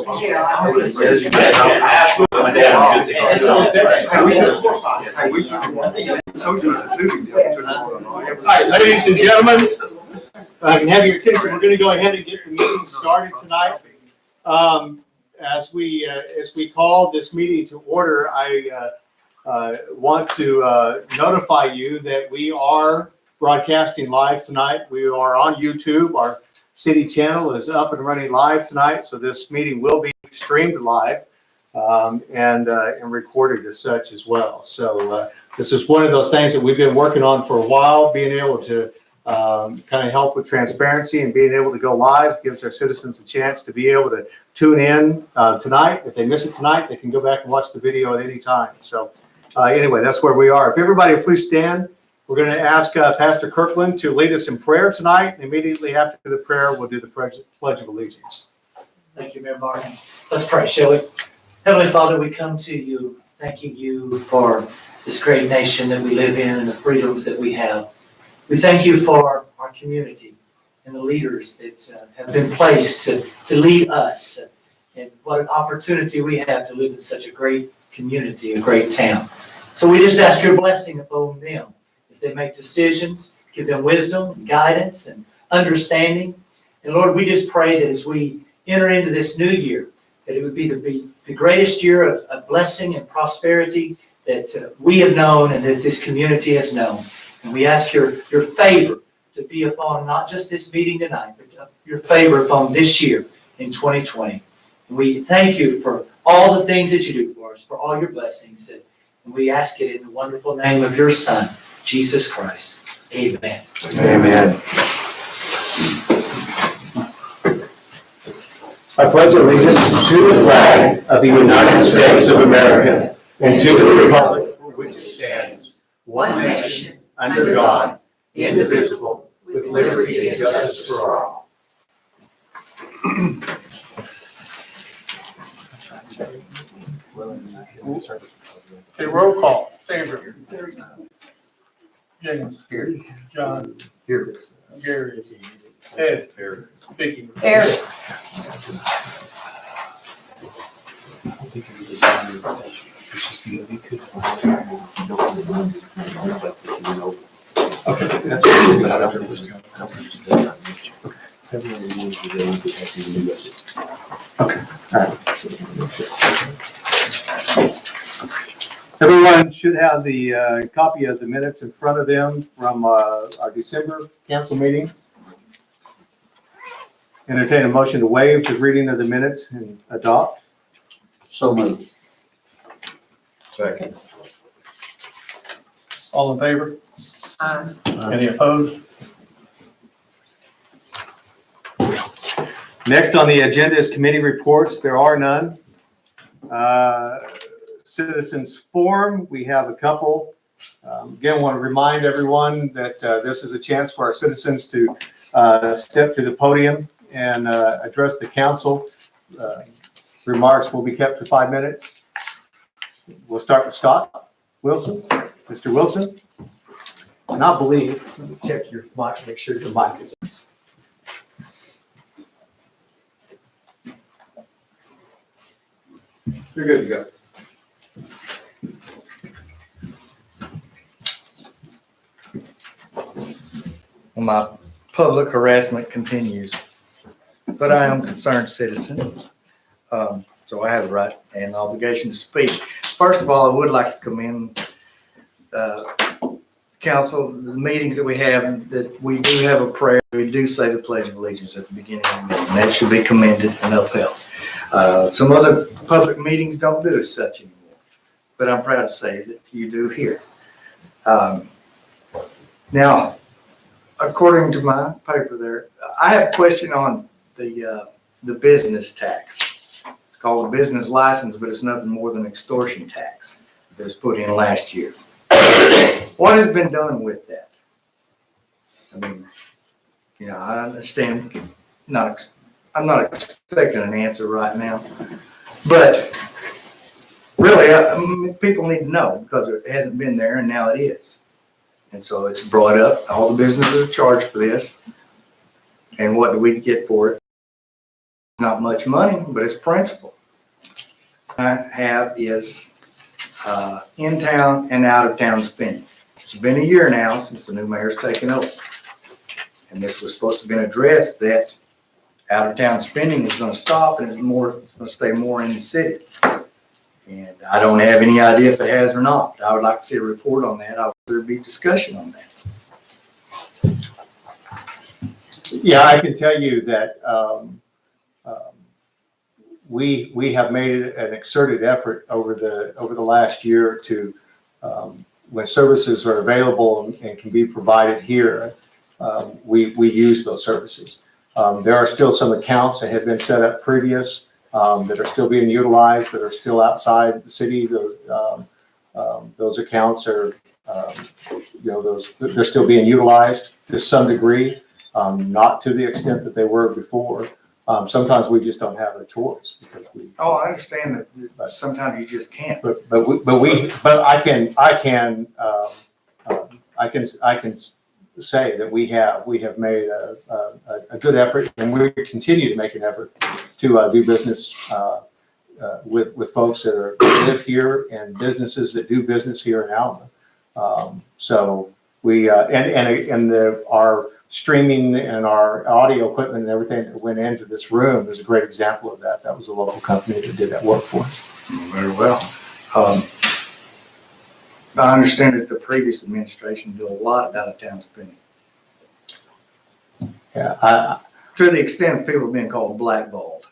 right, ladies and gentlemen, I can have your attention. We're going to go ahead and get the meeting started tonight. As we call this meeting to order, I want to notify you that we are broadcasting live tonight. We are on YouTube. Our city channel is up and running live tonight, so this meeting will be streamed live and recorded as such as well. So this is one of those things that we've been working on for a while, being able to kind of help with transparency and being able to go live gives our citizens a chance to be able to tune in tonight. If they miss it tonight, they can go back and watch the video at any time. So anyway, that's where we are. If everybody will please stand, we're going to ask Pastor Kirkland to lead us in prayer tonight. And immediately after the prayer, we'll do the Pledge of Allegiance. Thank you, Mayor Martin. Let's pray, shall we? Heavenly Father, we come to you thanking you for this great nation that we live in and the freedoms that we have. We thank you for our community and the leaders that have been placed to lead us. And what an opportunity we have to live in such a great community, a great town. So we just ask your blessing upon them as they make decisions, give them wisdom and guidance and understanding. And Lord, we just pray that as we enter into this new year, that it would be the greatest year of blessing and prosperity that we have known and that this community has known. And we ask your favor to be upon not just this meeting tonight, but your favor upon this year in 2020. And we thank you for all the things that you do for us, for all your blessings. And we ask it in the wonderful name of your Son, Jesus Christ. Amen. Amen. I pledge allegiance to the flag of the United States of America and to the republic for which it stands, one nation, under God, indivisible, with liberty and justice for all. Okay, roll call. Sandra. James. Here. John. Here. Gary. Ed. Vicky. Here. Everyone should have the copy of the minutes in front of them from our December council meeting. Entertain a motion to waive the reading of the minutes and adopt. So moved. Second. All in favor? Any opposed? Next on the agenda is committee reports. There are none. Citizens forum, we have a couple. Again, want to remind everyone that this is a chance for our citizens to step to the podium and address the council. Remarks will be kept to 5 minutes. We'll start with Scott Wilson. Mr. Wilson. And I believe, let me check your mic, make sure your mic is on. You're good to go. My public harassment continues, but I am a concerned citizen, so I have the right and obligation to speak. First of all, I would like to commend council, the meetings that we have, that we do have a prayer. We do say the Pledge of Allegiance at the beginning of the meeting. That should be commended and upheld. Some other public meetings don't do as such anymore, but I'm proud to say that you do here. Now, according to my paper there, I have a question on the business tax. It's called a business license, but it's nothing more than extortion tax that was put in last year. What has been done with that? I mean, you know, I understand, I'm not expecting an answer right now, but really, people need to know because it hasn't been there and now it is. And so it's brought up, all the businesses are charged for this. And what do we get for it? not much money, but it's principle. I have is in-town and out-of-town spending. It's been a year now since the new mayor's taken over. And this was supposed to be addressed that out-of-town spending is gonna stop and it's gonna stay more in the city. And I don't have any idea if it has or not. I would like to see a report on that. I would there be discussion on that. Yeah, I can tell you that we have made an exerted effort over the last year to when services are available and can be provided here, we use those services. There are still some accounts that have been set up previous that are still being utilized, that are still outside the city. Those accounts are, they're still being utilized to some degree, not to the extent that they were before. Sometimes we just don't have a choice because we. Oh, I understand that sometimes you just can't. But I can say that we have made a good effort, and we continue to make an effort to do business with folks that live here and businesses that do business here in Alma. So we our streaming and our audio equipment and everything that went into this room is a great example of that. That was a local company that did that work for us. Very well. I understand that the previous administration did a lot of out-of-town spending. Yeah, To the extent of people being called blackballed.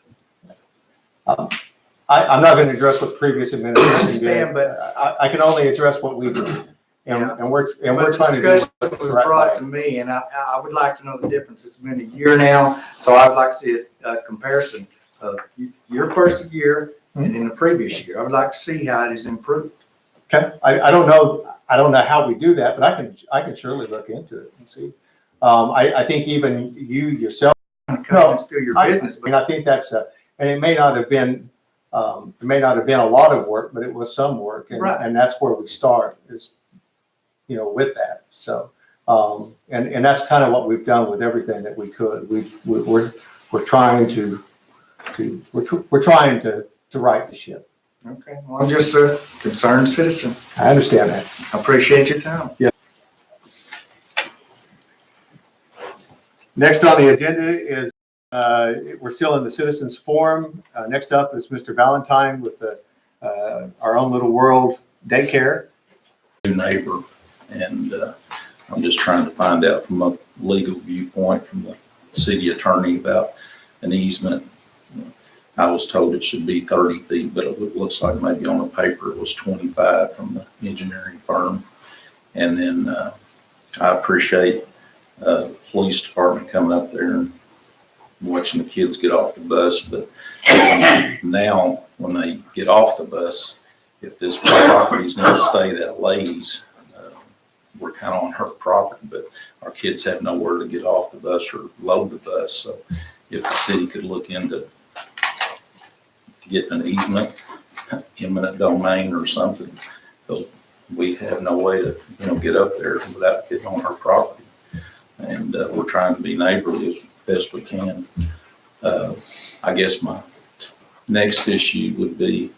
I'm not going to address what the previous administration did, understand, but I can only address what we do. And we're trying to do discussion what's was right brought by to me, and I would like to know the difference. It's been a year now, so I'd like to see a comparison of your first year and in the previous year. I would like to see how it has improved. Okay, I don't know how we do that, but I can surely look into it and see. I think even you yourself. It's still your business, I mean, I think that's and it may not have been a lot of work, but it was some work, and that's where we start is, with that. So, and that's kind of what we've done with everything that we could. We're trying to right the ship. Okay, well, I'm just a concerned citizen. I understand that. I appreciate your time. Yeah. Next on the agenda is we're still in the citizens forum. Next up is Mr. Valentine with our own little world daycare. New neighbor, and I'm just trying to find out from a legal viewpoint from the city attorney about an easement. I was told it should be 30 feet, but it looks like maybe on the paper it was 25 from the engineering firm. And then I appreciate the police department coming up there and watching the kids get off the bus. But now when they get off the bus, if this property is going to stay that lady's, we're kind of on her property, but our kids have nowhere to get off the bus or load the bus. So if the city could look into getting an easement, eminent domain or something, because we have no way to, get up there without getting on our property. And we're trying to be neighborly as best we can. I guess my next issue would be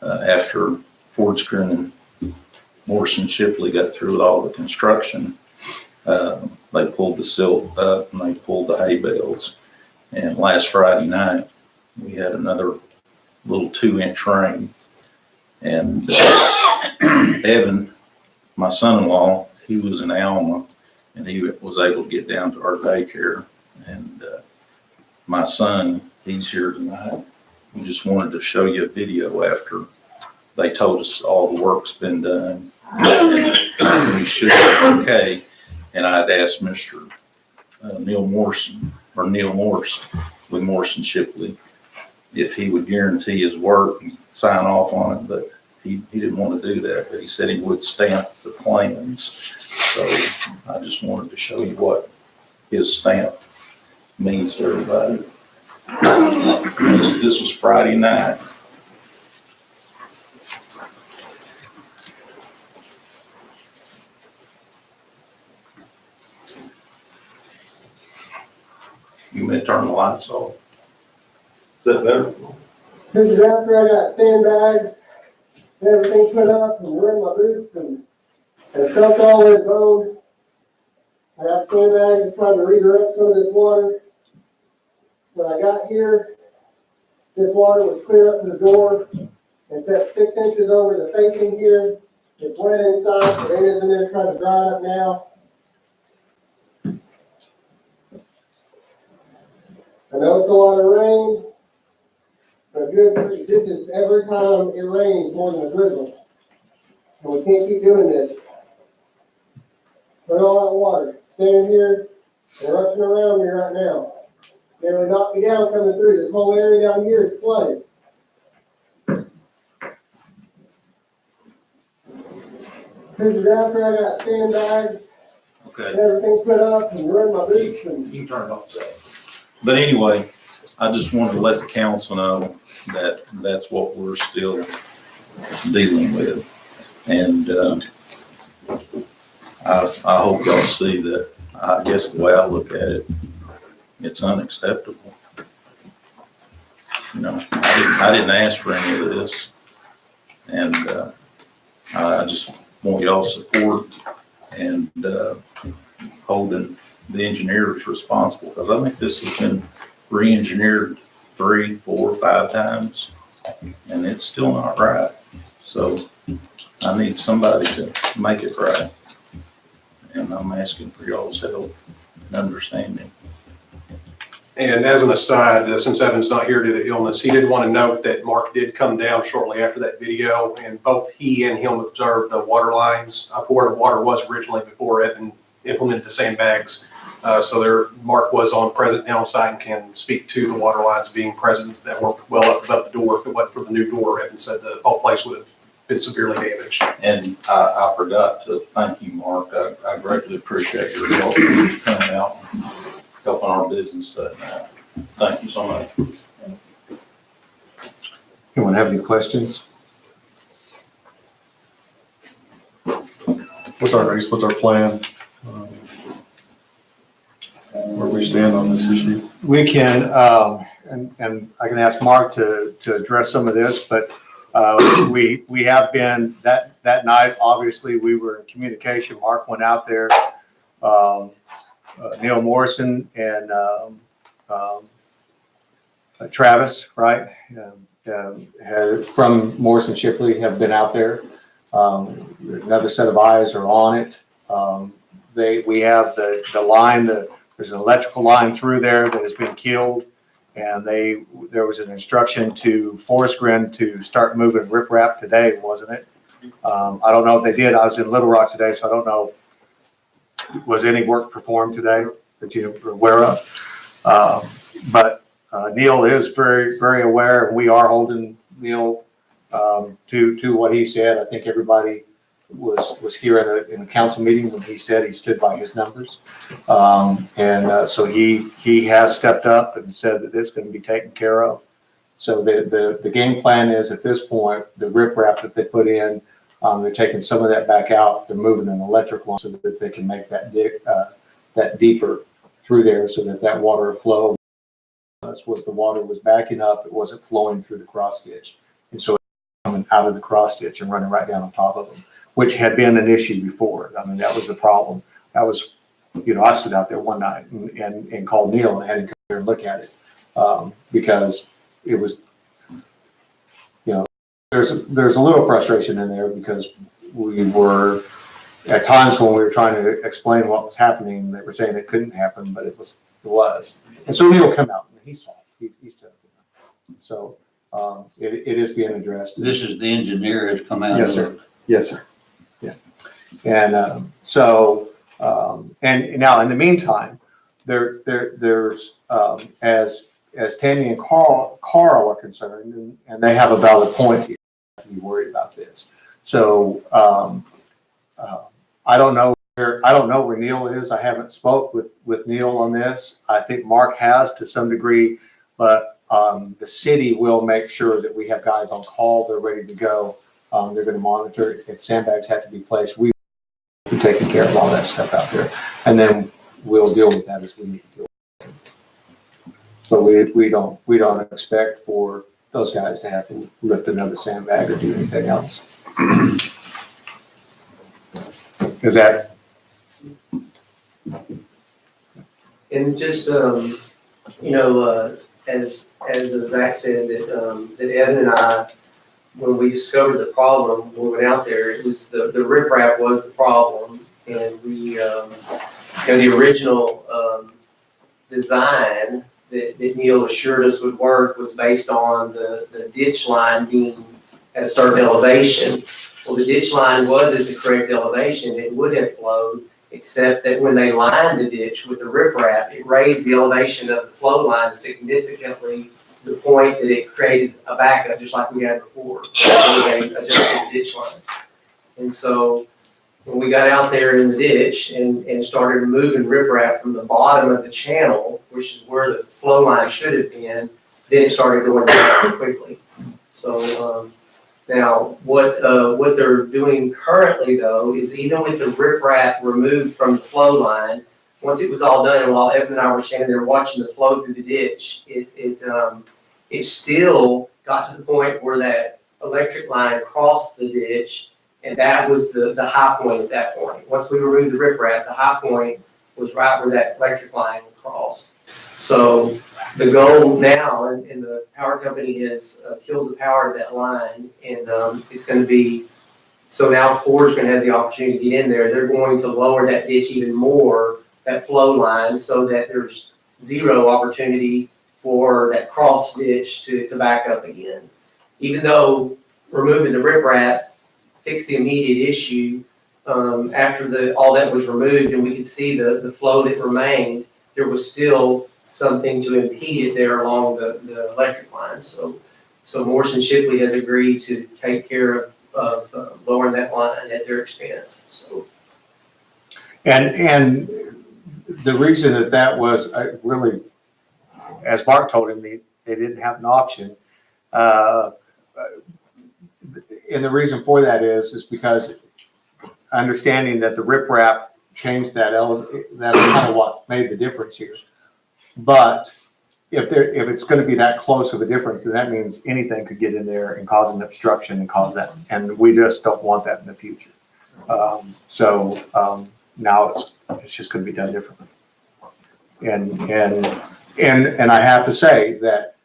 after Fordscreen and Morrison Shipley got through with all the construction, they pulled the silt up and they pulled the hay bales. And last Friday night, we had another little 2-inch rain. And Evan, my son-in-law, he was in Alma and he was able to get down to our daycare. And my son, he's here tonight. We just wanted to show you a video after they told us all the work's been done. And we should be okay. And I'd asked Mr. Neil Morse with Morrison Shipley if he would guarantee his work and sign off on it, but he didn't want to do that, but he said he would stamp the plans. So I just wanted to show you what his stamp means to everybody. This was Friday night. You may turn the lights off. that better? This is after I got sandbags and everything put up and wearing my boots and soaked all in bone. I got sandbags trying to redirect some of this water. When I got here, this water was clear up to the door and set 6 inches over the facing here. It's wet inside, the rain is in there trying to dry it up now. I know it's a lot of rain, but this is every time it rains more than a drizzle. And we can't keep doing this. Put all that water, standing here and rushing around me right now. Nearly knocked me down coming through. This whole area down here is flooded. This is after I got sandbags Okay. and everything put up and wearing my boots and. You can turn it off, Zach. But anyway, I just wanted to let the council know that that's what we're still dealing with. And, I hope y'all see that. I guess the way I look at it, it's unacceptable. You know, I didn't ask for any of this. And, I just want y'all's support and, holding the engineers responsible, because I think this has been re-engineered 3, 4, 5 times, and it's still not right. So I need somebody to make it right. And I'm asking for y'all's help and understanding. And as an aside, since Evan's not here due to illness, he did want to note that Mark did come down shortly after that video, and both he and him observed the water lines up where the water was originally before Evan implemented the sandbags. So Mark was present on site and can speak to the water lines being present that were well up above the door. If it wasn't for the new door, Evan said the whole place would have been severely damaged. And I forgot to thank you, Mark. I greatly appreciate your help coming out and helping our business that night. Thank you so much. Anyone have any questions? What's our plan? Where we stand on this issue? We can, and I can ask Mark to address some of this, but we have been, that night, obviously, we were in communication. Mark went out there, Neil Morrison and Travis, right? From Morrison Shipley have been out there. Another set of eyes are on it. We have the line, there's an electrical line through there that has been killed, and there was an instruction to Forest Grin to start moving riprap today, wasn't it? I don't know if they did. I was in Little Rock today, so I don't know. Was any work performed today that you are aware of? But Neil is very, very aware, and we are holding Neil to what he said. I think everybody was here in the council meeting when he said he stood by his numbers. So he has stepped up and said that it's going to be taken care of. So the game plan is, at this point, the riprap that they put in, they're taking some of that back out. They're moving an electric line so that they can make that deeper through there, so that water flow. That's was the water was backing up. It wasn't flowing through the cross ditch, and so coming out of the cross ditch and running right down on top of them, which had been an issue before. I mean, that was the problem. That was, I stood out there one night and called Neil and had him come here and look at it, because it was, there's a little frustration in there, because we were, at times when we were trying to explain what was happening, they were saying it couldn't happen, but it was. And so Neil came out and he saw it. He stood up there. So it is being addressed. This is the engineer has come out. Yes, sir. Yes, sir. Yeah. And and now in the meantime, there's as Tammy and Carl are concerned, and they have a valid point here, to be worried about this. So I don't know where Neil is. I haven't spoke with Neil on this. I think Mark has to some degree, but the city will make sure that we have guys on call. They're ready to go. They're going to monitor if sandbags have to be placed. We will be taking care of all that stuff out there, and then we'll deal with that as we need to deal with it. So we don't expect for those guys to have to lift another sandbag or do anything else. Is that, And just, as Zach said, that Evan and I, when we discovered the problem, when we went out there, it was the riprap was the problem. And we, the original design that Neil assured us would work was based on the ditch line being at a certain elevation. Well, the ditch line was at the correct elevation, it would have flowed, except that when they lined the ditch with the riprap, it raised the elevation of the flow line significantly to the point that it created a backup, just like we had before, when they adjusted the ditch line. And so when we got out there in the ditch and started removing riprap from the bottom of the channel, which is where the flow line should have been, then it started going down quickly. So now what they're doing currently though is even with the riprap removed from the flow line, once it was all done, and while Evan and I were standing there watching the flow through the ditch, it still got to the point where that electric line crossed the ditch. And that was the high point at that point. Once we removed the riprap, the high point was right where that electric line crossed. So the goal now, and the power company has killed the power to that line, and it's going to be, so now Ford's going to have the opportunity to get in there. They're going to lower that ditch even more, that flow line, so that there's zero opportunity for that cross ditch to back up again. Even though removing the riprap fix the immediate issue, after all that was removed and we could see the flow that remained, there was still something to impede it there along the electric line. So Morrison Shipley has agreed to take care of lowering that line at their expense. So. and the reason that was really, as Mark told him, they didn't have an option. And the reason for that is because understanding that the riprap changed that's kind of what made the difference here. But if it's going to be that close of a difference, then that means anything could get in there and cause an obstruction and cause that, and we just don't want that in the future. Now it's just going to be done differently. And I have to say that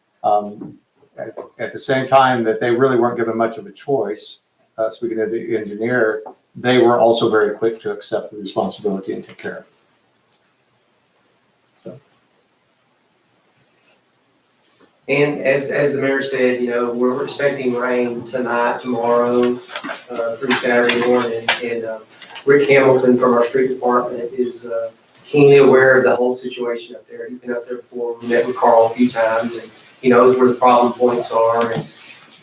at the same time that they really weren't given much of a choice, speaking of the engineer, they were also very quick to accept the responsibility and take care of it. So. And as the mayor said, we're expecting rain tonight, tomorrow, through Saturday morning. And Rick Hamilton from our street department is keenly aware of the whole situation up there. He's been up there before. We met with Carl a few times, and he knows where the problem points are. And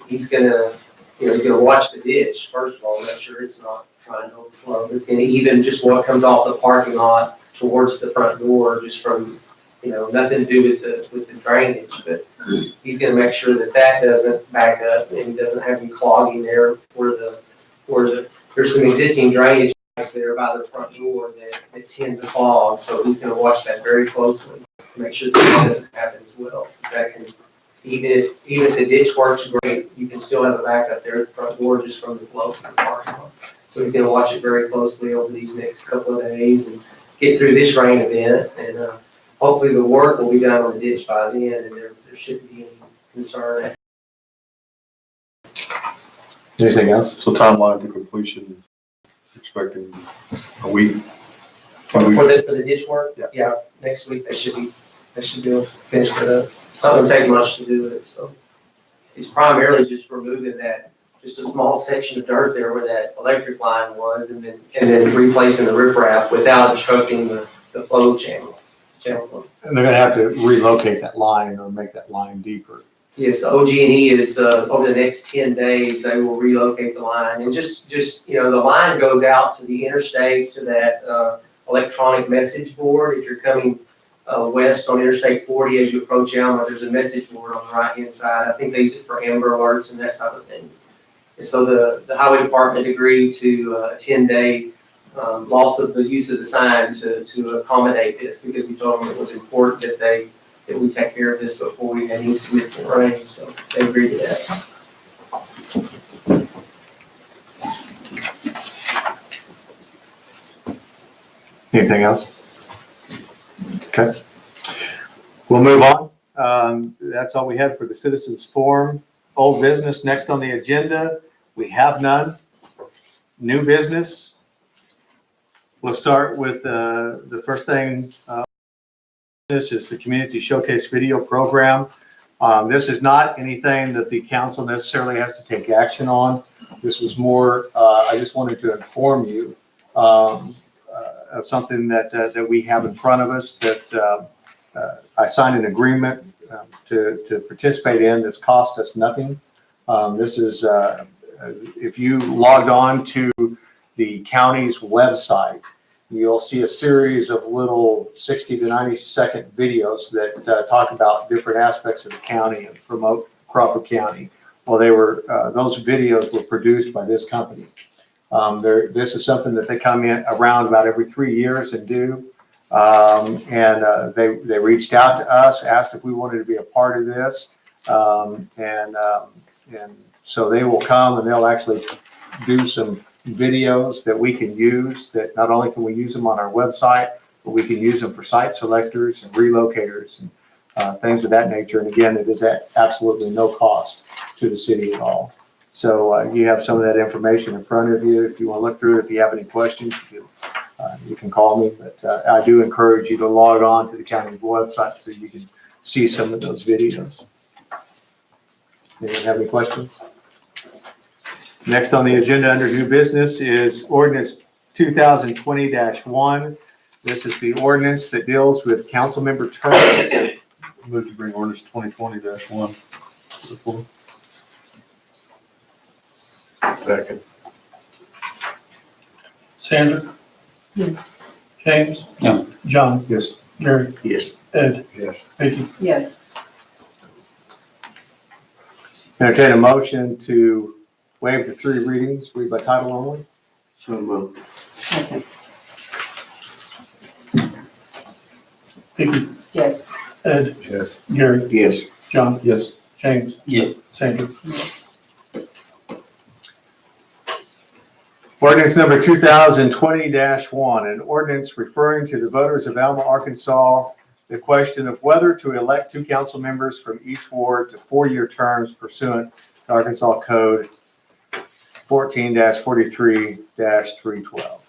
he's gonna watch the ditch first of all, make sure it's not trying to overflow. And even just what comes off the parking lot towards the front door, just from nothing to do with the drainage, but he's going to make sure that doesn't back up and he doesn't have any clogging there where there's some existing drainage there by the front door that tend to clog. So he's going to watch that very closely to make sure that doesn't happen as well. That can, even if the ditch works great, you can still have a backup there at the front door just from the flow from the parking lot. So he's going to watch it very closely over these next couple of days and get through this rain event, and hopefully the work will be done on the ditch by then, and there shouldn't be any concern. Anything else? So timeline to completion, expecting a week? For the ditch work? Yeah. Next week they should finish it up. It's not gonna take much to do it, so. It's primarily just removing just a small section of dirt there where that electric line was, and then replacing the riprap without obstructing the flow channel flow. And they're going to have to relocate that line or make that line deeper. Yes, OG&E is, over the next 10 days, they will relocate the line. And just the line goes out to the interstate, to that electronic message board. If you're coming west on Interstate 40 as you approach Alma, there's a message board on the right-hand side. I think they use it for Amber Alerts and that type of thing. And so the highway department agreed to a 10-day loss of the use of the sign to accommodate this, because we told them it was important that they that we take care of this before we had any significant rain, so they agreed to that. Anything else? Okay. We'll move on. That's all we had for the citizens forum. Old business next on the agenda. We have none. New business. We'll start with the first thing. This is the Community Showcase Video Program. This is not anything that the council necessarily has to take action on. This was more, I just wanted to inform you of something that we have in front of us that I signed an agreement to participate in. This cost us nothing. This is, if you logged on to the county's website, you'll see a series of little 60 to 90-second videos that talk about different aspects of the county and promote Crawford County. Well, those videos were produced by this company. This is something that they come in around about every 3 years and do. They reached out to us, asked if we wanted to be a part of this. And so they will come and they'll actually do some videos that we can use, that not only can we use them on our website, but we can use them for site selectors and relocators and things of that nature. And again, it is at absolutely no cost to the city at all. So you have some of that information in front of you. If you want to look through it, if you have any questions, you can call me. But I do encourage you to log on to the county website so you can see some of those videos. Anyone have any questions? Next on the agenda under new business is ordinance 2020-1. This is the ordinance that deals with council member terms. Move to bring ordinance 2020-1 to the floor. Second. Sandra? Yes. James? No. John? Yes. Gary? Yes. Ed? Yes. Vicky? Yes. Entertain a motion to waive the 3 readings, read by title only. So moved. Second. Vicky? Yes. Ed? Yes. Gary? Yes. John? Yes. James? Yeah. Sandra? Yes. Ordinance number 2020-1, an ordinance referring to the voters of Alma, Arkansas, the question of whether to elect 2 council members from each ward to 4-year terms pursuant to Arkansas Code 14-43-312.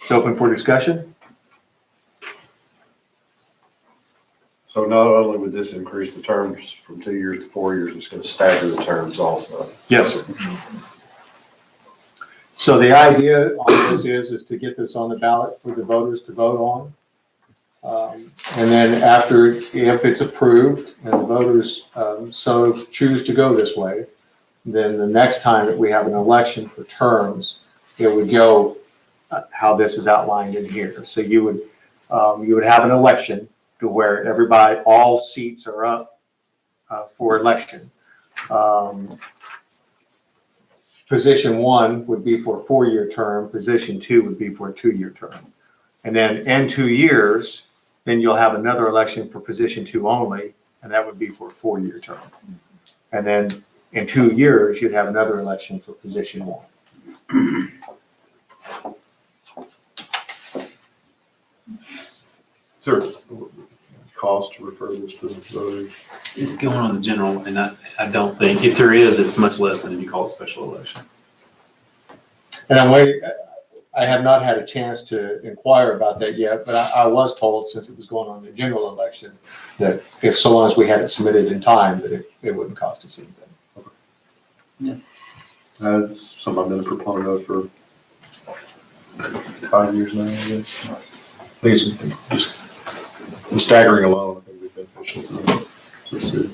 It's open for discussion. So not only would this increase the terms from 2 years to 4 years, it's going to stagger the terms also. Yes, sir. So the idea on this is to get this on the ballot for the voters to vote on. And then after, if it's approved and the voters so choose to go this way, then the next time that we have an election for terms, it would go how this is outlined in here. So you would have an election to where everybody, all seats are up for election. Position 1 would be for a 4-year term. Position 2 would be for a 2-year term. And then in 2 years, then you'll have another election for position 2 only, and that would be for a 4-year term. And then in 2 years, you'd have another election for position 1. Is there a cost to refer this to the voters? It's going on the general, and I don't think, if there is, it's much less than if you call it special election. And I'm waiting, I have not had a chance to inquire about that yet, but I was told, since it was going on the general election, that if so long as we had it submitted in time, that it wouldn't cost us anything. It's something I've been a proponent of for 5 years now, I guess. I think it's just the staggering alone, I think would be beneficial to the city.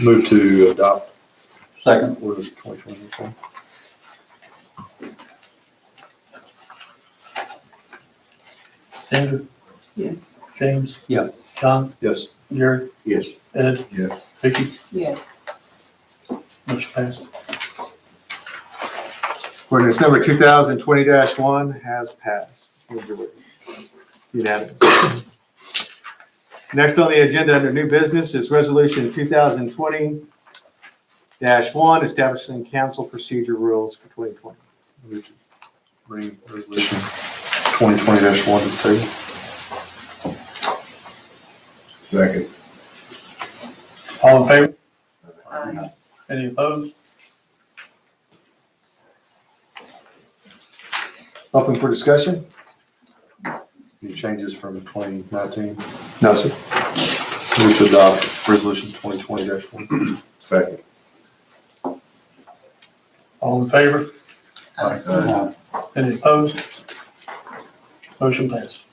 Move to adopt Second. ordinance 2020. Sandra? Yes. James? Yeah. John? Yes. Gary? Yes. Ed? Yes. Vicky? Yes. Motion passed. Ordinance number 2020-1 has passed. Unanimous. Next on the agenda under new business is resolution 2020-1, establishing council procedure rules for 2020. Bring resolution 2020-1 to the table. Second. All in favor? Any opposed? Open for discussion? Any changes from 2019? No, sir. Move to adopt resolution 2020-1. Second. All in favor? Aye. Any opposed? Motion passed.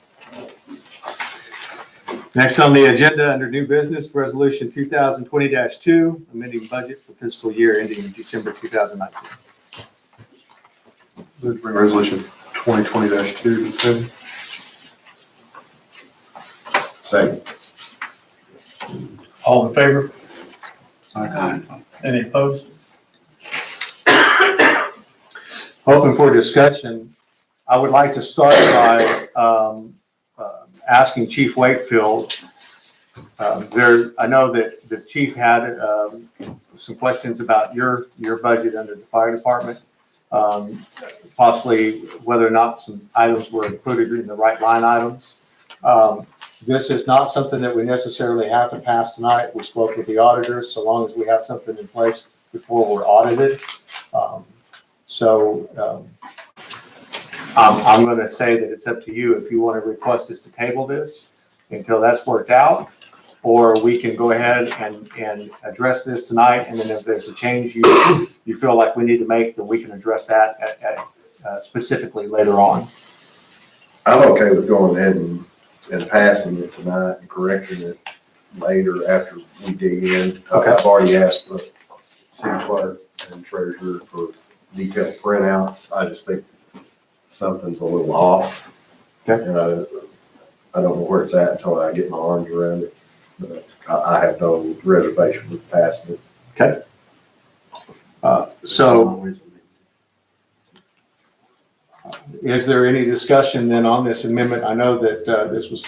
Next on the agenda under new business, resolution 2020-2, amending budget for fiscal year ending December 2019. Move to bring resolution 2020-2 to the table. Second. All in favor? Aye. Any opposed? Open for discussion. I would like to start by asking Chief Wakefield. I know that the chief had some questions about your budget under the fire department, possibly whether or not some items were included in the right line items. This is not something that we necessarily have to pass tonight. We spoke with the auditors, so long as we have something in place before we're audited. I'm going to say that it's up to you if you want to request us to table this until that's worked out, or we can go ahead and address this tonight, and then if there's a change you feel like we need to make, then we can address that specifically later on. I'm okay with going ahead and passing it tonight and correcting it later after we dig in. Okay. I've already asked the city clerk and treasurer for detailed printouts. I just think something's a little off. Okay. And I don't know where it's at until I get my arms around it. But I have no reservation with passing it. Okay. So is there any discussion then on this amendment? I know that this was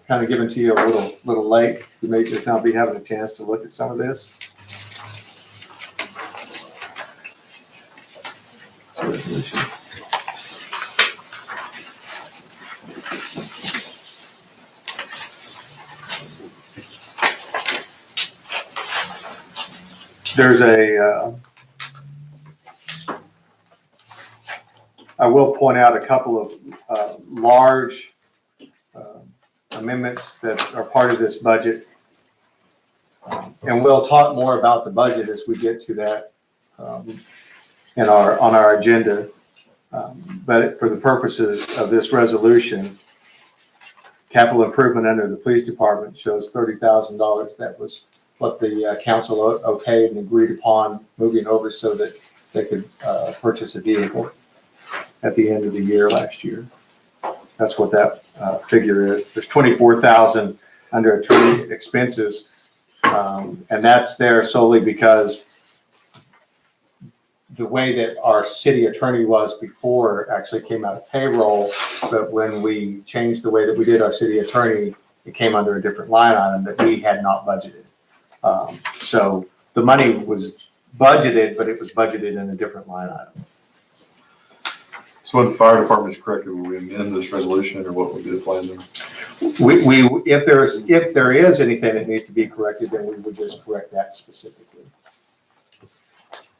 kind of given to you a little late. You may just now be having a chance to look at some of this. Resolution. There's I will point out a couple of large amendments that are part of this budget. And we'll talk more about the budget as we get to that on our agenda. But for the purposes of this resolution, capital improvement under the police department shows $30,000. That was what the council okayed and agreed upon moving over so that they could purchase a vehicle at the end of the year last year. That's what that figure is. There's $24,000 under attorney expenses, and that's there solely because the way that our city attorney was before actually came out of payroll, but when we changed the way that we did our city attorney, it came under a different line item that we had not budgeted. So the money was budgeted, but it was budgeted in a different line item. So when the fire department is corrected, will we amend this resolution, or what would be the plan there? If there is anything that needs to be corrected, then we would just correct that specifically.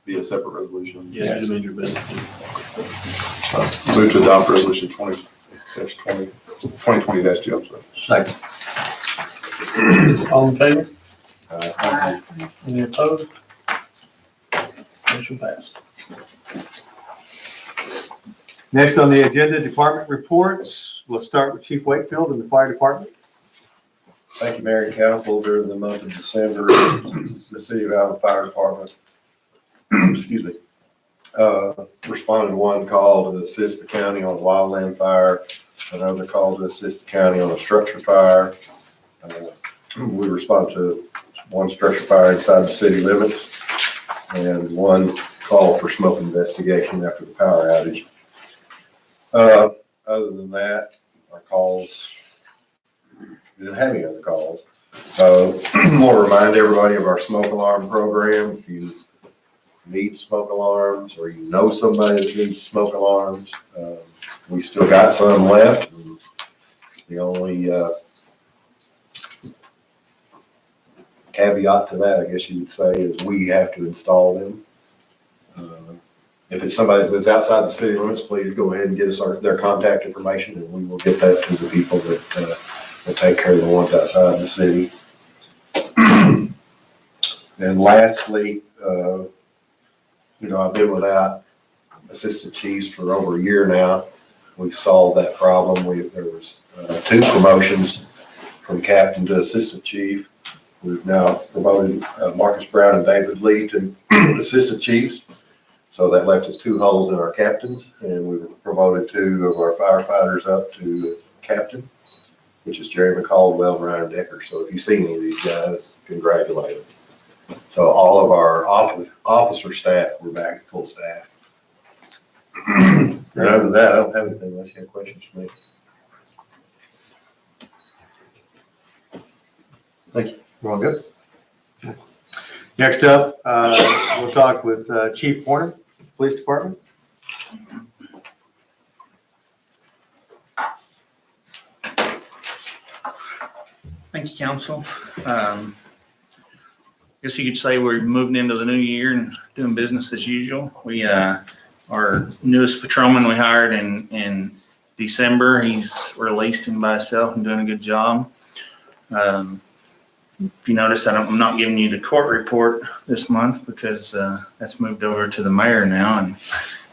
Be a separate resolution? Yeah, you amend your budget. Move to adopt resolution 2020-2, I'm sorry. Second. All in favor? Aye. Any opposed? Motion passed. Next on the agenda, department reports. We'll start with Chief Wakefield in the fire department. Thank you, Mayor and Council. During the month of December, the City of Alma Fire Department, excuse me, responded to one call to assist the county on a wildland fire, another call to assist the county on a structure fire. We responded to one structure fire inside the city limits and one call for smoke investigation after the power outage. Other than that, our calls, we didn't have any other calls. Want to remind everybody of our smoke alarm program. If you need smoke alarms or you know somebody that needs smoke alarms, we still got some left. The only caveat to that, I guess you would say, is we have to install them. If it's somebody that lives outside the city limits, please go ahead and get us their contact information, and we will get that to the people that will take care of the ones outside the city. And lastly, I've been without assistant chiefs for over a year now. We've solved that problem. There was 2 promotions from captain to assistant chief. We've now promoted Marcus Brown and David Lee to assistant chiefs. So that left us 2 holes in our captains, and we promoted 2 of our firefighters up to captain, which is Jerry McCaldwell and Ryan Decker. So if you see any of these guys, congratulate them. So all of our officer staff, we're back at full staff. And other than that, I don't have anything unless you have questions for me. Thank you. We're all good. Next up, we'll talk with Chief Porter, Police Department. Thank you, Council. Guess you could say we're moving into the new year and doing business as usual. We our newest patrolman we hired in December. He's released him by himself and doing a good job. If you notice, I'm not giving you the court report this month because that's moved over to the mayor now.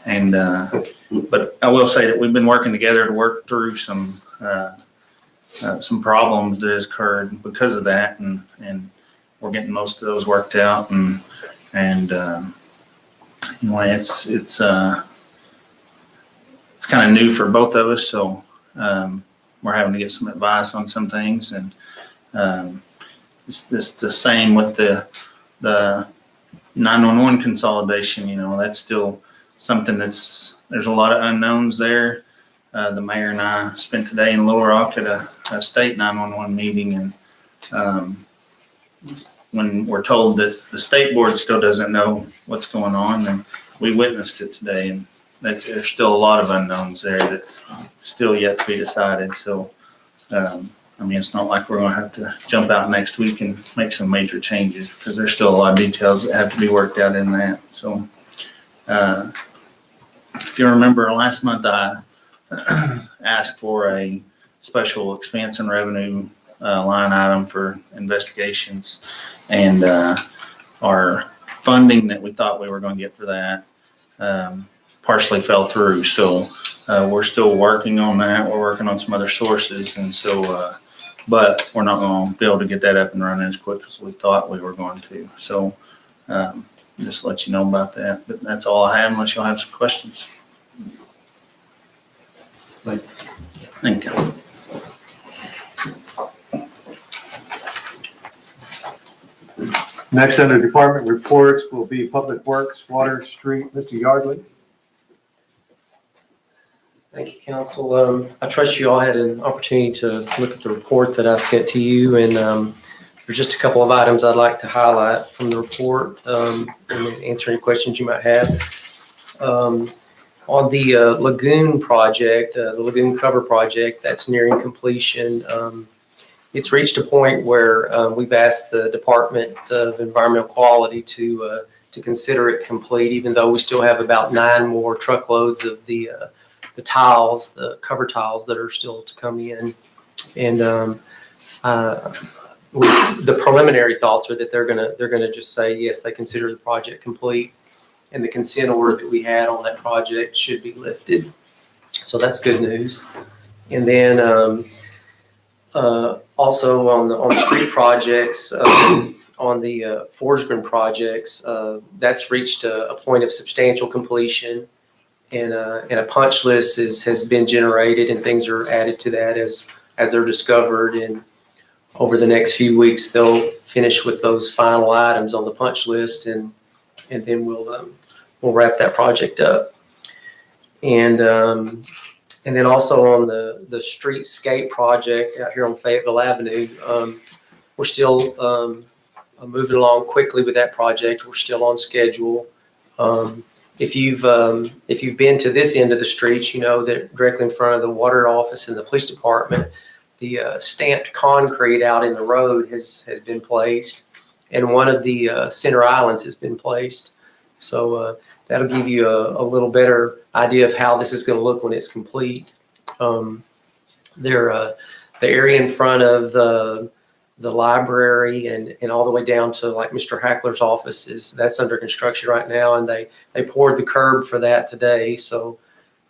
But I will say that we've been working together to work through some problems that has occurred because of that, and we're getting most of those worked out. Anyway, it's kind of new for both of us, so we're having to get some advice on some things, and it's the same with the 911 consolidation. That's still something there's a lot of unknowns there. The mayor and I spent today in Little Rock at a state 911 meeting, and when we're told that the state board still doesn't know what's going on, and we witnessed it today, and that there's still a lot of unknowns there that still yet to be decided. So, it's not like we're going to have to jump out next week and make some major changes, because there's still a lot of details that have to be worked out in that. So, if you remember last month, I asked for a special expense and revenue line item for investigations, and our funding that we thought we were going to get for that partially fell through. So we're still working on that. We're working on some other sources, and so but we're not going to be able to get that up and running as quick as we thought we were going to. So just let you know about that. But that's all I have, unless you'll have some questions. Thank you. Next under department reports will be Public Works, Water, Street, Mr. Yardley. Thank you, Council. I trust you all had an opportunity to look at the report that I sent to you, and there's just a couple of items I'd like to highlight from the report and answer any questions you might have. On the lagoon project, the lagoon cover project, that's nearing completion. It's reached a point where we've asked the Department of Environmental Quality to consider it complete, even though we still have about 9 more truckloads of the tiles, the cover tiles that are still to come in. And the preliminary thoughts are that they're gonna just say yes, they consider the project complete, and the consent order that we had on that project should be lifted. So that's good news. And then also on the street projects, on the Forsgren projects, that's reached a point of substantial completion, and a punch list has been generated, and things are added to that as they're discovered. And over the next few weeks, they'll finish with those final items on the punch list, and then we'll we'll wrap that project up. And then also on the Streetscape Project out here on Fayetteville Avenue, we're still moving along quickly with that project. We're still on schedule. If you've been to this end of the street, you know that directly in front of the water office and the police department, the stamped concrete out in the road has been placed, and one of the center islands has been placed. So that'll give you a little better idea of how this is going to look when it's complete. The area in front of the library and all the way down to like Mr. Hackler's office that's under construction right now, and they poured the curb for that today. So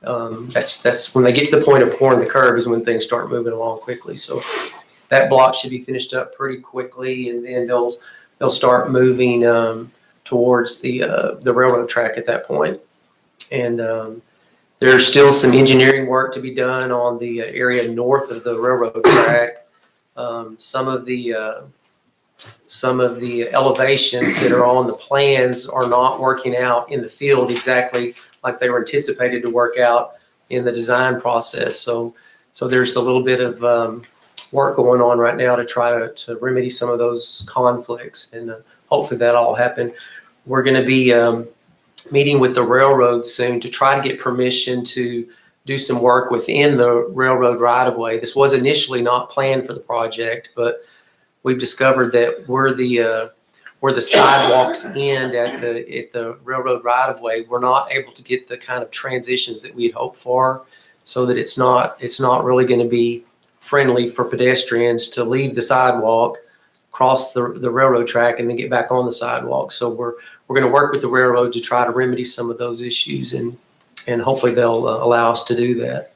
that's when they get to the point of pouring the curb is when things start moving along quickly. So that block should be finished up pretty quickly, and then they'll start moving towards the railroad track at that point. And there's still some engineering work to be done on the area north of the railroad track. Some of the elevations that are on the plans are not working out in the field exactly like they were anticipated to work out in the design process. So there's a little bit of work going on right now to try to remedy some of those conflicts, and hopefully that'll all happen. We're going to be meeting with the railroad soon to try to get permission to do some work within the railroad right-of-way. This was initially not planned for the project, but we've discovered that where the sidewalks end at the railroad right-of-way, we're not able to get the kind of transitions that we'd hoped for, so that it's not really going to be friendly for pedestrians to leave the sidewalk, cross the railroad track, and then get back on the sidewalk. So we're going to work with the railroad to try to remedy some of those issues, and hopefully they'll allow us to do that.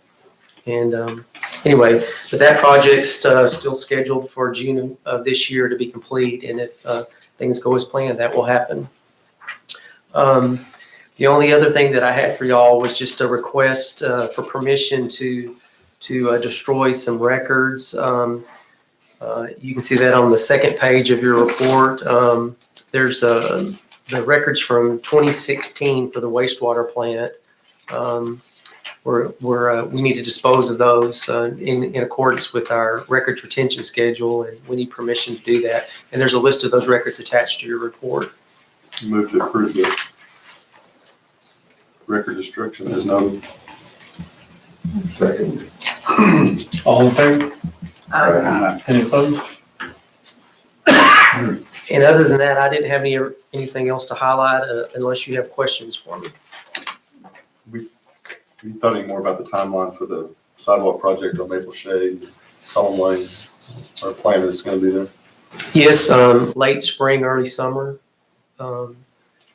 And anyway, but that project's still scheduled for June of this year to be complete. And if things go as planned, that will happen. The only other thing that I had for y'all was just a request for permission to destroy some records. You can see that on the second page of your report. There's the records from 2016 for the wastewater plant. We need to dispose of those in accordance with our records retention schedule, and we need permission to do that. And there's a list of those records attached to your report. Move to approve the record destruction as noted. Second. All in favor? Any opposed? And other than that, I didn't have anything else to highlight unless you have questions for me. Have you thought any more about the timeline for the sidewalk project on Maple Shade, Solomon Lane? Our plan is going to be there. Yes, late spring, early summer.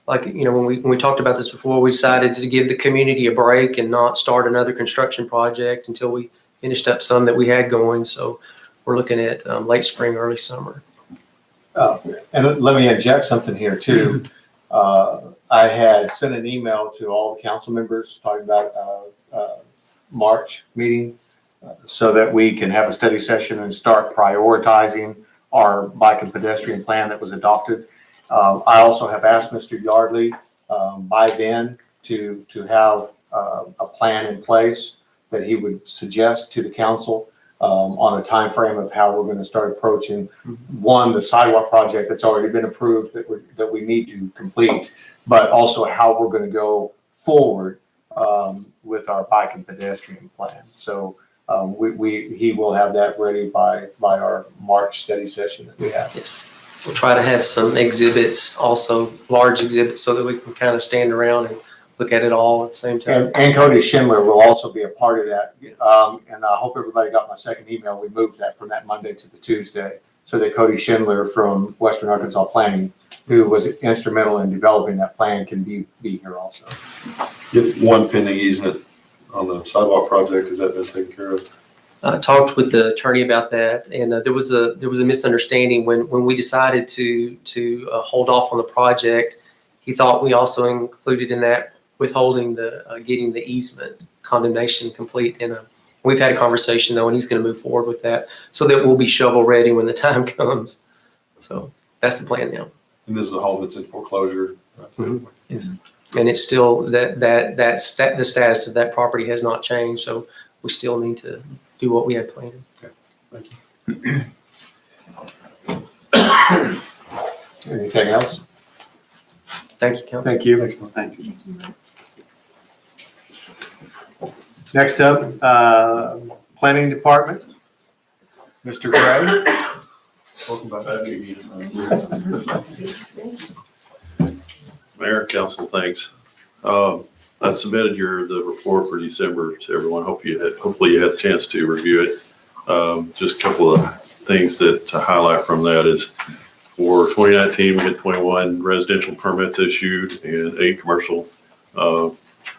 Like, you know, when we talked about this before, we decided to give the community a break and not start another construction project until we finished up some that we had going. So we're looking at late spring, early summer. And let me inject something here too. I had sent an email to all the council members talking about March meeting so that we can have a study session and start prioritizing our bike and pedestrian plan that was adopted. I also have asked Mr. Yardley by then to have a plan in place that he would suggest to the council on a time frame of how we're going to start approaching the sidewalk project that's already been approved that we need to complete, but also how we're going to go forward with our bike and pedestrian plan. So he will have that ready by our March study session that we have. Yes. We'll try to have some exhibits, also large exhibits, so that we can kind of stand around and look at it all at the same time. And Cody Schindler will also be a part of that. And I hope everybody got my second email. We moved that from that Monday to the Tuesday so that Cody Schindler from Western Arkansas Planning, who was instrumental in developing that plan, can be here also. Get one pending easement on the sidewalk project. Has that been taken care of? I talked with the attorney about that, and there was a misunderstanding when we decided to hold off on the project. He thought we also included in that withholding getting the easement condemnation complete. And we've had a conversation though, and he's going to move forward with that so that we'll be shovel ready when the time comes. So that's the plan now. And this is a home that's in foreclosure. Yes. And it's still, the status of that property has not changed, so we still need to do what we had planned. Anything else? Thank you, Council. Thank you. Thank you. Next up, Planning Department, Mr. Gray. Welcome back. Mayor, council, thanks. I submitted the report for December to everyone. Hopefully you had a chance to review it. Just a couple of things to highlight from that is for 2019, we had 21 residential permits issued and 8 commercial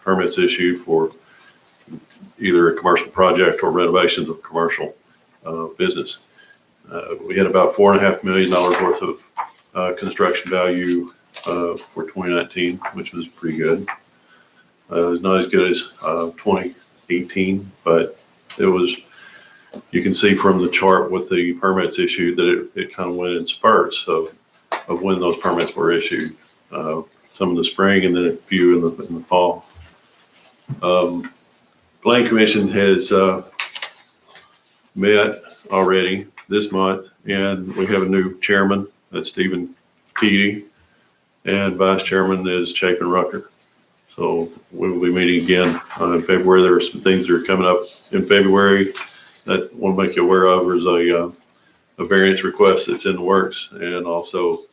permits issued for either a commercial project or renovations of commercial business. We had about $4.5 million worth of construction value for 2019, which was pretty good. It was not as good as 2018, but it was, you can see from the chart with the permits issued that it kind of went in spurts of when those permits were issued. Some in the spring and then a few in the fall. Planning Commission has met already this month, and we have a new chairman, that's Stephen Keaty, and vice chairman is Chapin Rucker. So we will be meeting again in February. There are some things that are coming up in February that I want to make you aware of. There's a variance request that's in the works, and also